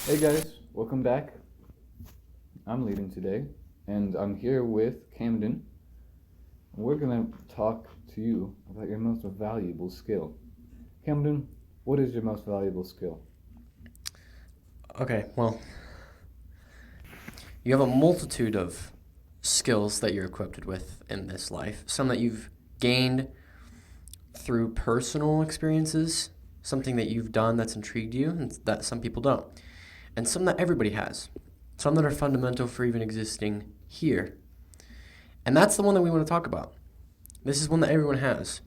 Hey guys, welcome back. I'm leading today, and I'm here with Camden. We're gonna talk to you about your most valuable skill. Camden, what is your most valuable skill? Okay, well, you have a multitude of skills that you're equipped with in this life. Some that you've gained through personal experiences, something that you've done that's intrigued you, and that some people don't. And some that everybody has. Some that are fundamental for even existing here. And that's the one that we want to talk about. This is one that everyone has.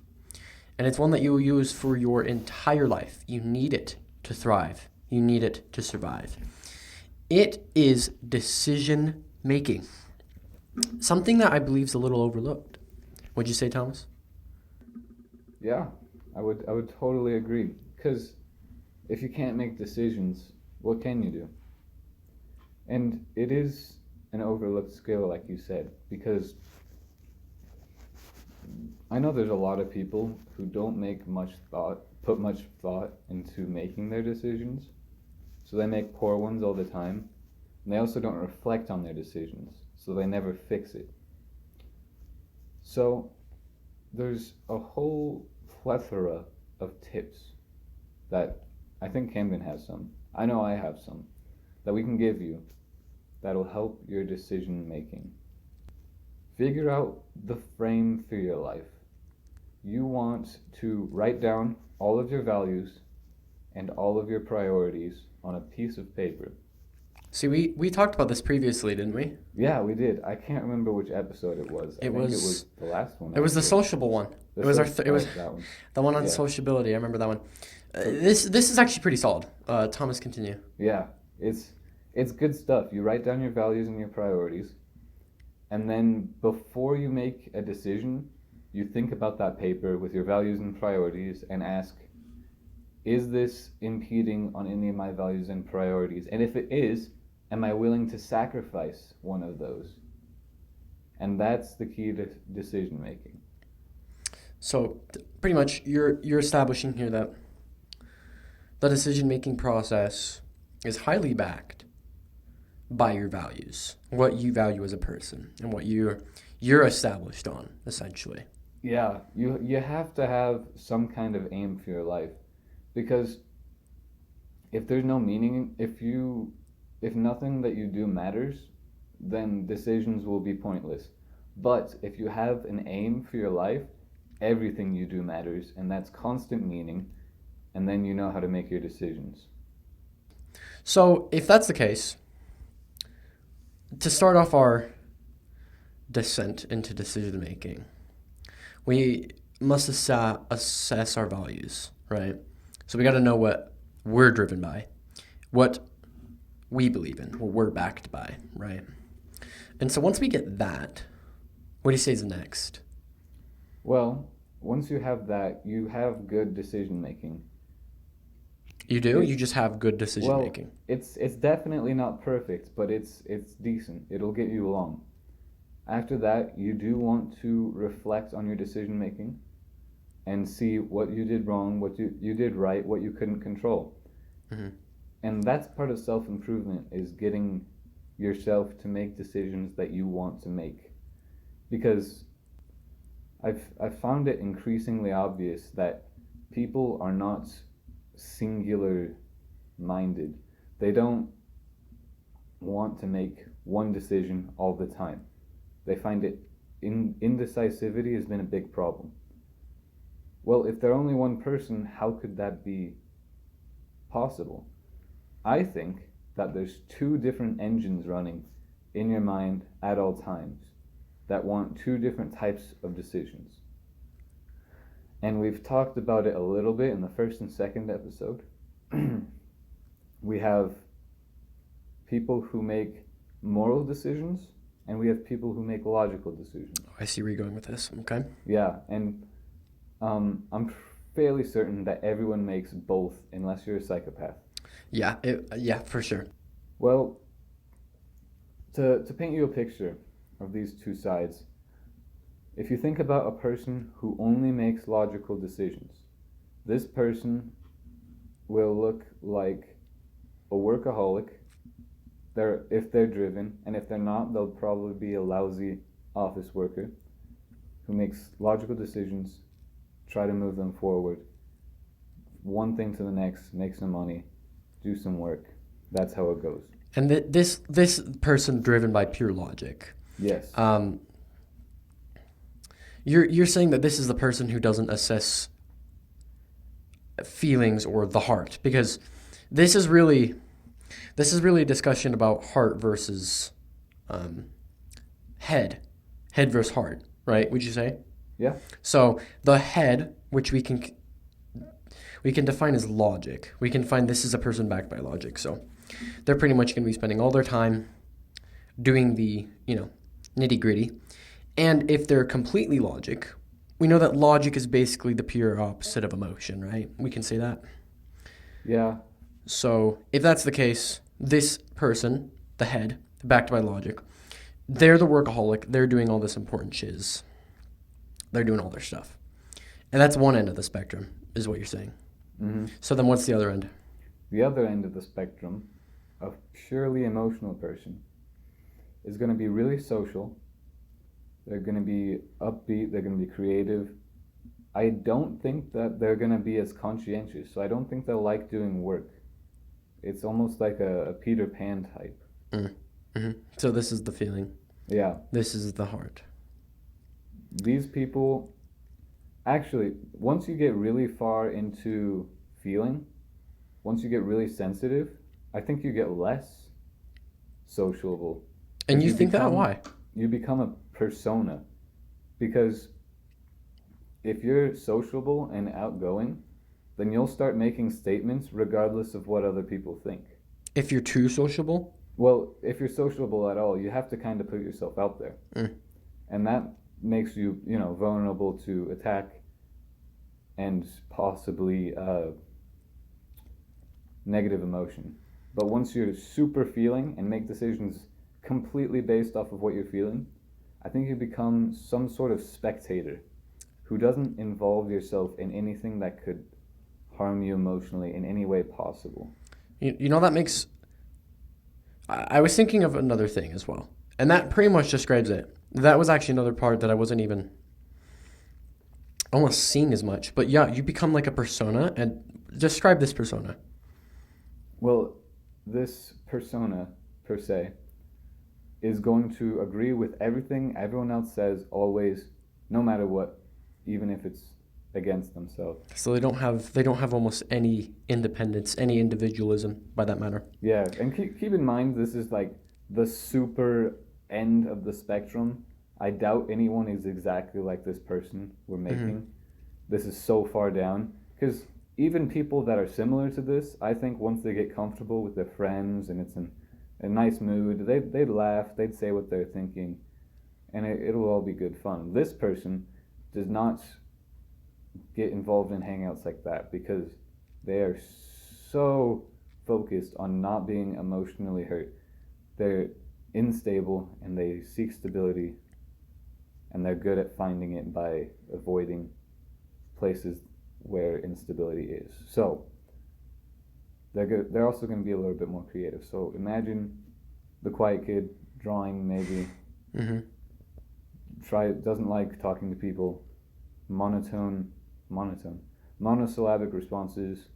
And it's one that you will use for your entire life. You need it to thrive, you need it to survive. It is decision making. Something that I believe is a little overlooked. Would you say, Thomas? Yeah, I would totally agree. Because if you can't make decisions, what can you do? And it is an overlooked skill, like you said, because I know there's a lot of people who don't put much thought into making their decisions. So they make poor ones all the time. And they also don't reflect on their decisions, so they never fix it. So there's a whole plethora of tips that I think Camden has some. I know I have some that we can give you that'll help your decision making. Figure out the frame for your life. You want to write down all of your values and all of your priorities on a piece of paper. See, we talked about this previously, didn't we? Yeah, we did. I can't remember which episode it was. I It think it was was the last one, it was the actually. sociable one. It was it was That one. the one on Yeah. sociability. I remember that one. So This is actually pretty solid. Thomas, continue. yeah, it's good stuff. You write down your values and your priorities, and then before you make a decision, you think about that paper with your values and priorities and ask, is this impeding on any of my values and priorities? And if it is, am I willing to sacrifice one of those? And that's the key to decision making. So pretty much, you're establishing here that the decision making process is highly backed by your values, what you value as a person, and what you're established on, essentially. Yeah, you have to have some kind of aim for your life, because if there's no meaning, if nothing that you do matters, then decisions will be pointless. But if you have an aim for your life, everything you do matters, and that's constant meaning, and then you know how to make your decisions. So if that's the case, to start off our descent into decision making, we must assess our values, right? So we got to know what we're driven by, what we believe in, what we're backed by, right? And so once we get that, what do you say is next? Well, once you have that, you have good decision making. You do? It You just have good decision well, making. it's definitely not perfect, but it's decent. It'll get you along. After that, you do want to reflect on your decision making and see what you did wrong, what you did right, what you couldn't control. Hmm. And that's part of self improvement, is getting yourself to make decisions that you want to make. Because I've found it increasingly obvious that people are not singular minded. They don't want to make one decision all the time. They find indecisivity has been a big problem. Well, if they're only one person, how could that be possible? I think that there's two different engines running in your mind at all times that want two different types of decisions. And we've talked about it a little bit in the first and second episode. We have people who make moral decisions, and we have people who make logical decisions. I see where you're going with this. Okay. Yeah, and I'm fairly certain that everyone makes both, unless you're a psychopath. Yeah, for sure. Well, to paint you a picture of these two sides, if you think about a person who only makes logical decisions, this person will look like a workaholic, if they're driven, and if they're not, they'll probably be a lousy office worker who makes logical decisions, try to move them forward, one thing to the next, make some money, do some work. That's how it goes. And this person driven by pure logic. Yes. You're saying that this is the person who doesn't assess feelings or the heart, because this is really a discussion about heart versus head versus heart, right? Would you say? Yeah. So the head, which we can define as logic. We can find this is a person backed by logic. So they're pretty much going to be spending all their time doing the, nitty gritty. And if they're completely logic, we know that logic is basically the pure opposite of emotion, right? We can say that. Yeah. So if that's the case, this person, the head, backed by logic, they're the workaholic. They're doing all this important shiz. They're doing all their stuff. And that's one end of the spectrum, is what you're saying. Mm-hmm. So then what's the other end? The other end of the spectrum, a purely emotional person, is going to be really social. They're going to be upbeat. They're going to be creative. I don't think that they're going to be as conscientious. So I don't think they'll like doing work. It's almost like a Peter Pan type. Mm-hmm. So this is the feeling. Yeah. This is the heart. These people, actually, once you get really far into feeling, once you get really sensitive, I think you get less sociable. And you think that? Why? You become a persona. Because if you're sociable and outgoing, then you'll start making statements regardless of what other people think. If you're too sociable? Well, if you're sociable at all, you have to kind of put yourself out there. And that makes you, vulnerable to attack and possibly negative emotion. But once you're super feeling and make decisions completely based off of what you're feeling, I think you become some sort of spectator who doesn't involve yourself in anything that could harm you emotionally in any way possible. That makes... I was thinking of another thing as well. And that pretty much describes it. That was actually another part that I wasn't even almost seeing as much. But yeah, you become like a persona. And describe this persona. Well, this persona, per se, is going to agree with everything everyone else says always, no matter what, even if it's against themselves. So they don't have almost any independence, any individualism, by that matter. Yeah, and keep in mind, this is like the super end of the spectrum. I doubt anyone is exactly like this person we're making. Mm-hmm. This is so far down, because even people that are similar to this, I think once they get comfortable with their friends and it's in a nice mood, they'd laugh, they'd say what they're thinking, and it'll all be good fun. This person does not get involved in hangouts like that because they are so focused on not being emotionally hurt. They're unstable and they seek stability, and they're good at finding it by avoiding places where instability is. So they're also going to be a little bit more creative. So imagine the quiet kid drawing, maybe. Mm-hmm. Doesn't like talking to people, monosyllabic responses.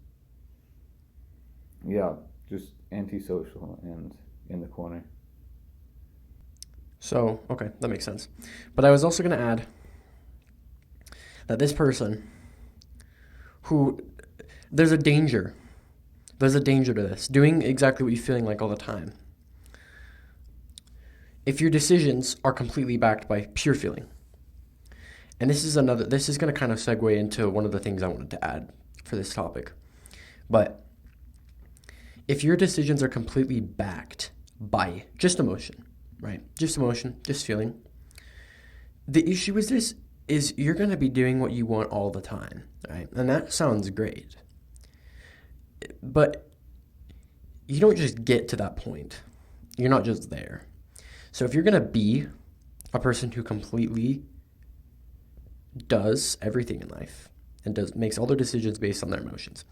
Yeah, just antisocial and in the corner. So, okay, that makes sense. But I was also going to add that this person who, there's a danger to this, doing exactly what you're feeling like all the time. If your decisions are completely backed by pure feeling. And this is going to kind of segue into one of the things I wanted to add for this topic. But if your decisions are completely backed by just emotion, right? Just emotion, just feeling. The issue with this is you're going to be doing what you want all the time, right? And that sounds great. But you don't just get to that point. You're not just there. So if you're going to be a person who completely does everything in life and makes all their decisions based on their emotions,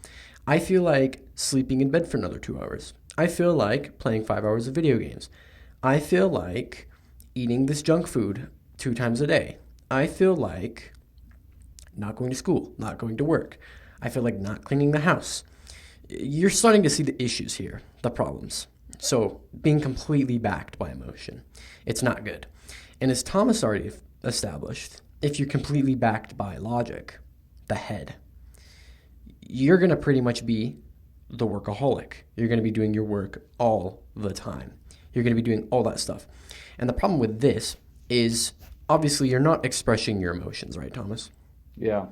I feel like sleeping in bed for another 2 hours. I feel like playing 5 hours of video games. I feel like eating this junk food 2 times a day. I feel like not going to school, not going to work. I feel like not cleaning the house. You're starting to see the issues here, the problems. So being completely backed by emotion, it's not good. And as Thomas already established, if you're completely backed by logic, the head, you're going to pretty much be the workaholic. You're going to be doing your work all the time. You're going to be doing all that stuff. And the problem with this is obviously you're not expressing your emotions, right, Thomas? Yeah.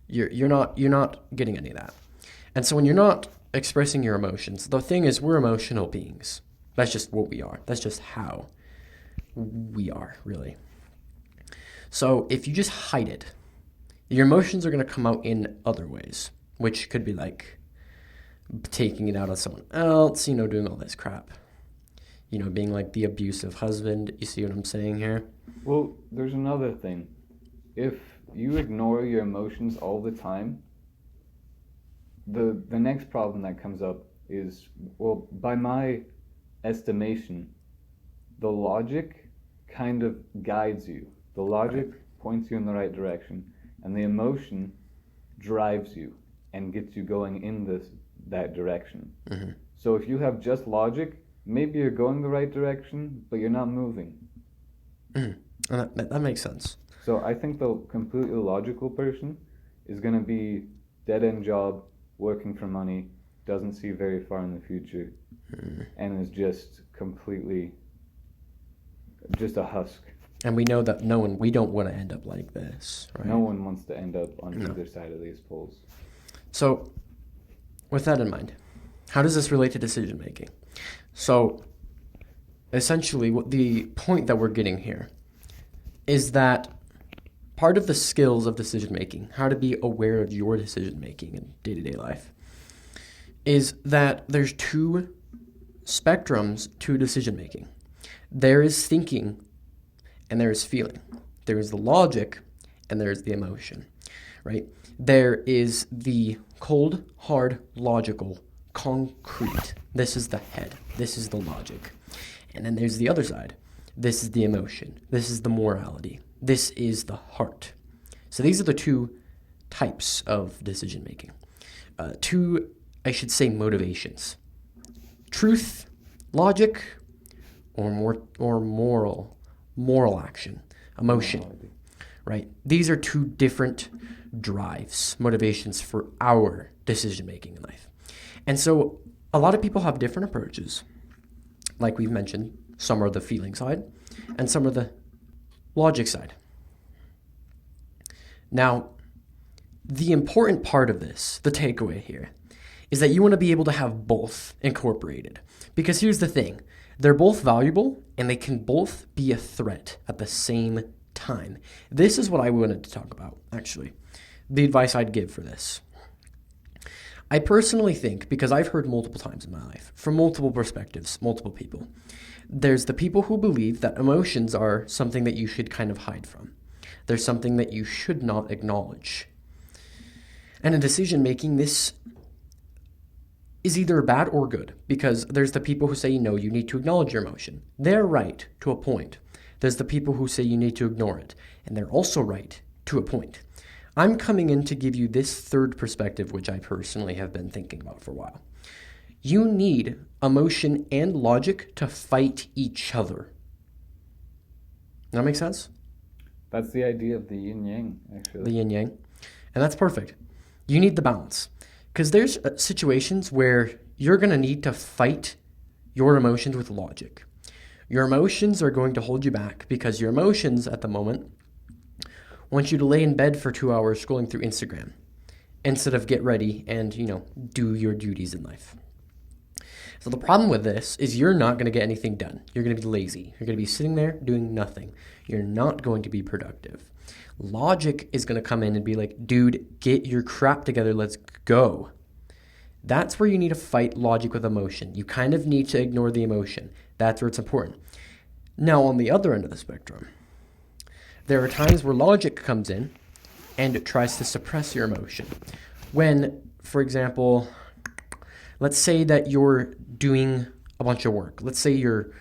You're not getting any of that. And so when you're not expressing your emotions, the thing is we're emotional beings. That's just what we are. That's just how we are, really. So if you just hide it, your emotions are going to come out in other ways, which could be like taking it out on someone else, doing all this crap. Being like the abusive husband. You see what I'm saying here? Well, there's another thing. If you ignore your emotions all the time, the next problem that comes up is, well, by my estimation, the logic kind of guides you. The logic points you in the right direction, and the emotion drives you and gets you going in that direction. Mm-hmm. So if you have just logic, maybe you're going the right direction, but you're not moving. Mm-hmm. And that makes sense. So I think the completely logical person is going to be dead-end job, working for money, doesn't see very far in the future, and is just completely just a husk. And we know that we don't want to end up like this, right? No one wants to end up on either side of these poles. So with that in mind, how does this relate to decision making? So essentially what the point that we're getting here is that part of the skills of decision making, how to be aware of your decision making in day-to-day life, is that there's two spectrums to decision making. There is thinking and there is feeling. There is the logic and there is the emotion, right? There is the cold, hard, logical, concrete. This is the head. This is the logic. And then there's the other side. This is the emotion. This is the morality. This is the heart. So these are the two types of decision making. Two, I should say, motivations. Truth, logic, or moral action, emotion, right? These are two different drives, motivations for our decision making in life. And so a lot of people have different approaches. Like we've mentioned, some are the feeling side and some are the logic side. Now, the important part of this, the takeaway here, is that you want to be able to have both incorporated. Because here's the thing, they're both valuable and they can both be a threat at the same time. This is what I wanted to talk about, actually. The advice I'd give for this. I personally think, because I've heard multiple times in my life, from multiple perspectives, multiple people, there's the people who believe that emotions are something that you should kind of hide from. There's something that you should not acknowledge. And in decision making, this is either bad or good, because there's the people who say, no, you need to acknowledge your emotion. They're right to a point. There's the people who say you need to ignore it, and they're also right to a point. I'm coming in to give you this third perspective, which I personally have been thinking about for a while. You need emotion and logic to fight each other. That make sense? That's the idea of the yin-yang, actually. The yin-yang. And that's perfect. You need the balance. Because there's situations where you're going to need to fight your emotions with logic. Your emotions are going to hold you back because your emotions at the moment want you to lay in bed for 2 hours scrolling through Instagram instead of get ready and, do your duties in life. So the problem with this is you're not going to get anything done. You're going to be lazy. You're going to be sitting there doing nothing. You're not going to be productive. Logic is going to come in and be like, dude, get your crap together. Let's go. That's where you need to fight logic with emotion. You kind of need to ignore the emotion. That's where it's important. Now, on the other end of the spectrum, there are times where logic comes in and it tries to suppress your emotion. When, for example, let's say that you're doing a bunch of work. Let's say you're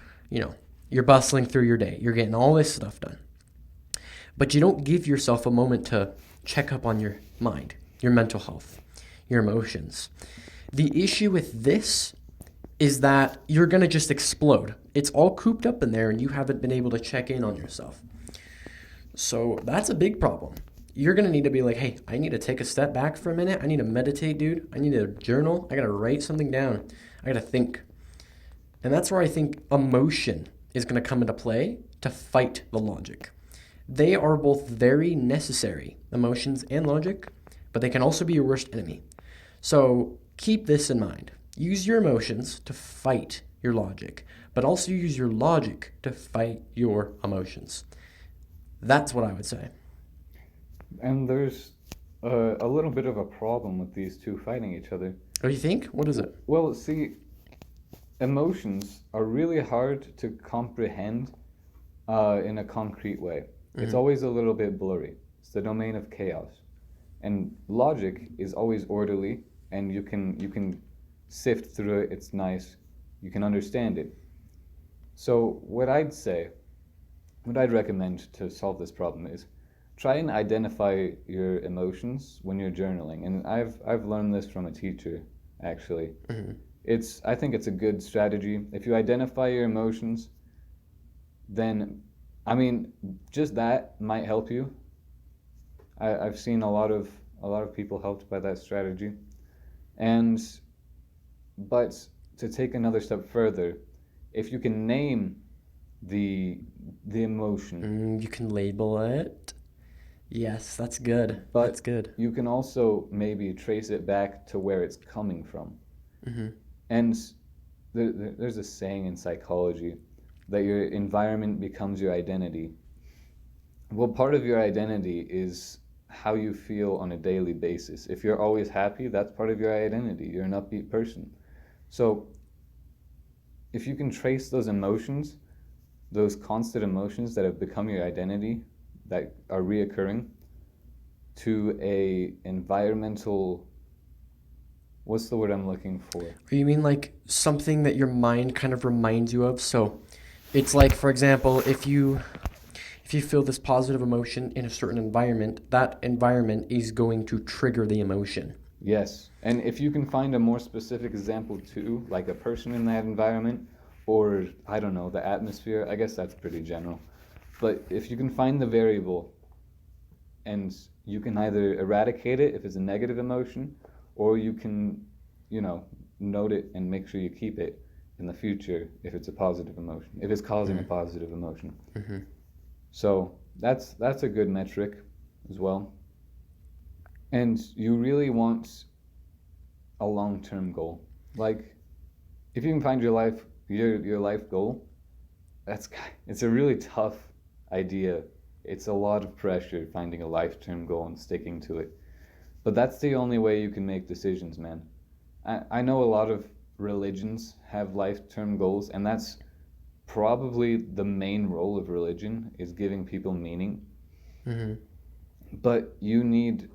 bustling through your day. You're getting all this stuff done. But you don't give yourself a moment to check up on your mind, your mental health, your emotions. The issue with this is that you're going to just explode. It's all cooped up in there and you haven't been able to check in on yourself. So that's a big problem. You're going to need to be like, hey, I need to take a step back for a minute. I need to meditate, dude. I need to journal. I got to write something down. I got to think. And that's where I think emotion is going to come into play to fight the logic. They are both very necessary, emotions and logic, but they can also be your worst enemy. So keep this in mind. Use your emotions to fight your logic, but also use your logic to fight your emotions. That's what I would say. And there's a little bit of a problem with these two fighting each other. Oh, you think? What is it? Well, see, emotions are really hard to comprehend in a concrete way. It's always a little bit blurry. It's the domain of chaos. And logic is always orderly, and you can sift through it. It's nice. You can understand it. So what I'd recommend to solve this problem is try and identify your emotions when you're journaling. And I've learned this from a teacher, actually. I think it's a good strategy. If you identify your emotions, then just that might help you. I've seen a lot of people helped by that strategy. But to take another step further, if you can name the emotion, you can label it. Yes, that's good. But that's good. You can also maybe trace it back to where it's coming from. And there's a saying in psychology that your environment becomes your identity. Well, part of your identity is how you feel on a daily basis. If you're always happy, that's part of your identity. You're an upbeat person. So if you can trace those emotions, those constant emotions that have become your identity, that are reoccurring, to a environmental, what's the word I'm looking for? You mean like something that your mind kind of reminds you of? So it's like, for example, if you feel this positive emotion in a certain environment, that environment is going to trigger the emotion. Yes. And if you can find a more specific example too, like a person in that environment, or I don't know, the atmosphere, I guess that's pretty general. But if you can find the variable and you can either eradicate it if it's a negative emotion, or you can, note it and make sure you keep it in the future if it's a positive emotion, if it's causing a positive emotion. So that's a good metric as well. And you really want a long-term goal. Like, if you can find your life goal, it's a really tough idea. It's a lot of pressure finding a life-term goal and sticking to it. But that's the only way you can make decisions, man. I know a lot of religions have life-term goals, and that's probably the main role of religion, is giving people meaning. But you need,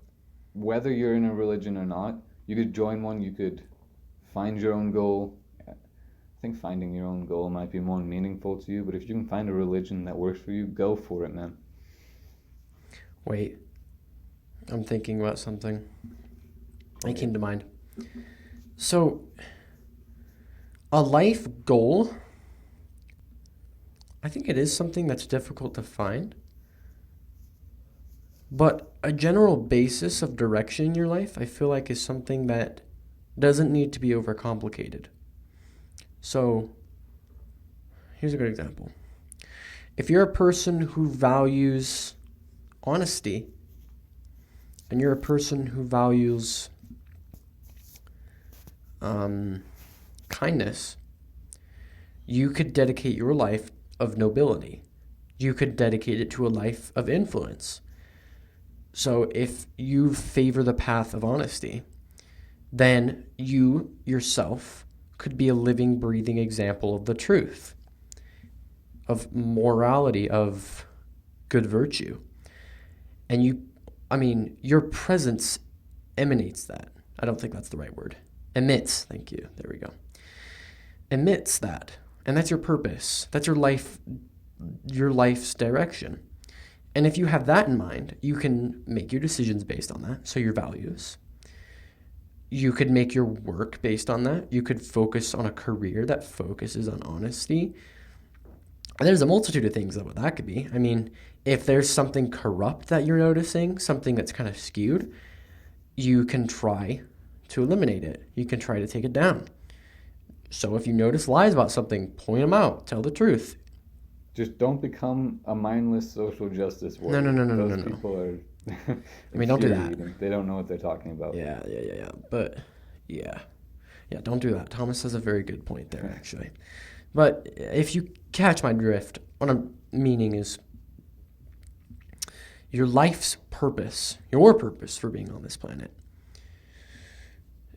whether you're in a religion or not, you could join one, you could find your own goal. I think finding your own goal might be more meaningful to you, but if you can find a religion that works for you, go for it, man. Wait, I'm thinking about something. It came to mind. So, a life goal, I think it is something that's difficult to find. But a general basis of direction in your life, I feel like, is something that doesn't need to be overcomplicated. So, here's a good example. If you're a person who values honesty, and you're a person who values kindness, you could dedicate your life of nobility. You could dedicate it to a life of influence. So if you favor the path of honesty, then you yourself could be a living, breathing example of the truth, of morality, of good virtue. And your presence emanates that. I don't think that's the right word. Emits, thank you. There we go. emits that. And that's your purpose. That's your life's direction. And if you have that in mind, you can make your decisions based on that. So your values. You could make your work based on that. You could focus on a career that focuses on honesty. And there's a multitude of things that could be. I mean, if there's something corrupt that you're noticing, something that's kind of skewed, you can try to eliminate it. You can try to take it down. So if you notice lies about something, point them out. Tell the truth. Just don't become a mindless social justice warrior. No. Those people are I mean, don't do that. They don't know what they're talking about. Yeah. But, yeah, don't do that. Thomas has a very good point there, actually. But if you catch my drift, what I'm meaning is your life's purpose, your purpose for being on this planet.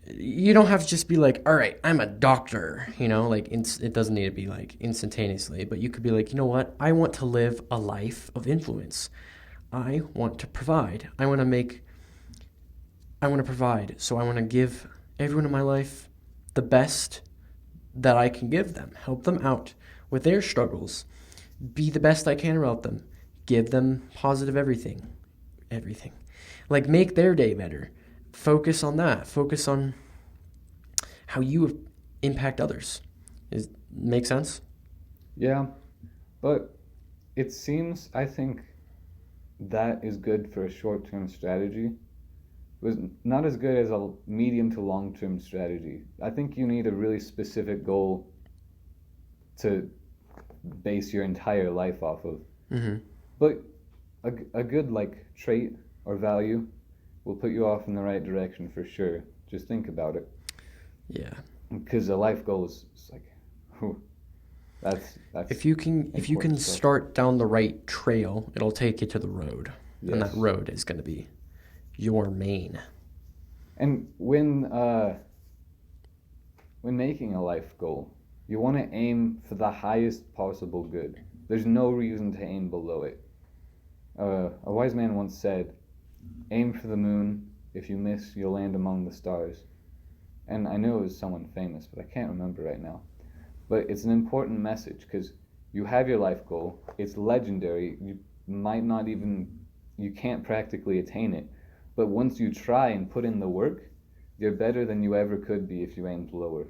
You don't have to just be like, all right, I'm a doctor, like it doesn't need to be like instantaneously, but you could be like, you know what? I want to live a life of influence. I want to provide. I want to provide. So I want to give everyone in my life the best that I can give them, help them out with their struggles, be the best I can about them, give them positive everything. Like make their day better. Focus on that. Focus on how you impact others. Make sense? Yeah, but it seems, I think, that is good for a short-term strategy. It was not as good as a medium to long-term strategy. I think you need a really specific goal to base your entire life off of. Mm-hmm. But a good trait or value will put you off in the right direction for sure. Just think about it. Yeah. Because a life goal is that's if you can start down the right trail, it'll take you to the road. Yes. And that road is going to be your main. And when making a life goal, you want to aim for the highest possible good. There's no reason to aim below it. A wise man once said, "Aim for the moon. If you miss, you'll land among the stars." And I know it was someone famous, but I can't remember right now. But it's an important message because you have your life goal. It's legendary. You can't practically attain it. But once you try and put in the work, you're better than you ever could be if you aimed lower.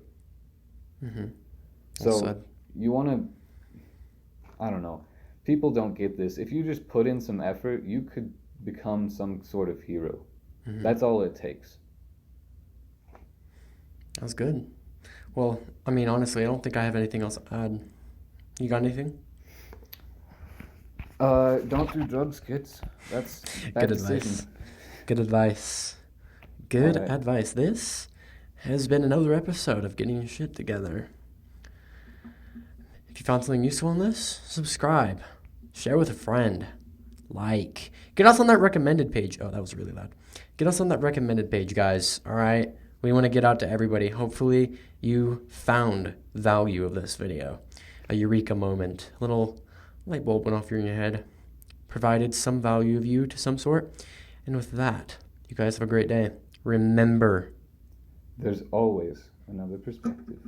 Mm-hmm. So you want to, I don't know, people don't get this. If you just put in some effort, you could become some sort of hero. Mm-hmm. That's all it takes. That's good. Well, I mean, honestly, I don't think I have anything else to add. You got anything? Don't do drugs, kids. That's bad decision. Good advice. Good advice. This has been another episode of Getting Your Shit Together. If you found something useful in this, subscribe. Share with a friend. Like. Get us on that recommended page. Oh, that was really loud. Get us on that recommended page, guys. All right? We want to get out to everybody. Hopefully you found value of this video. A eureka moment. A little light bulb went off in your head. Provided some value of you to some sort. And with that, you guys have a great day. Remember, there's always another perspective.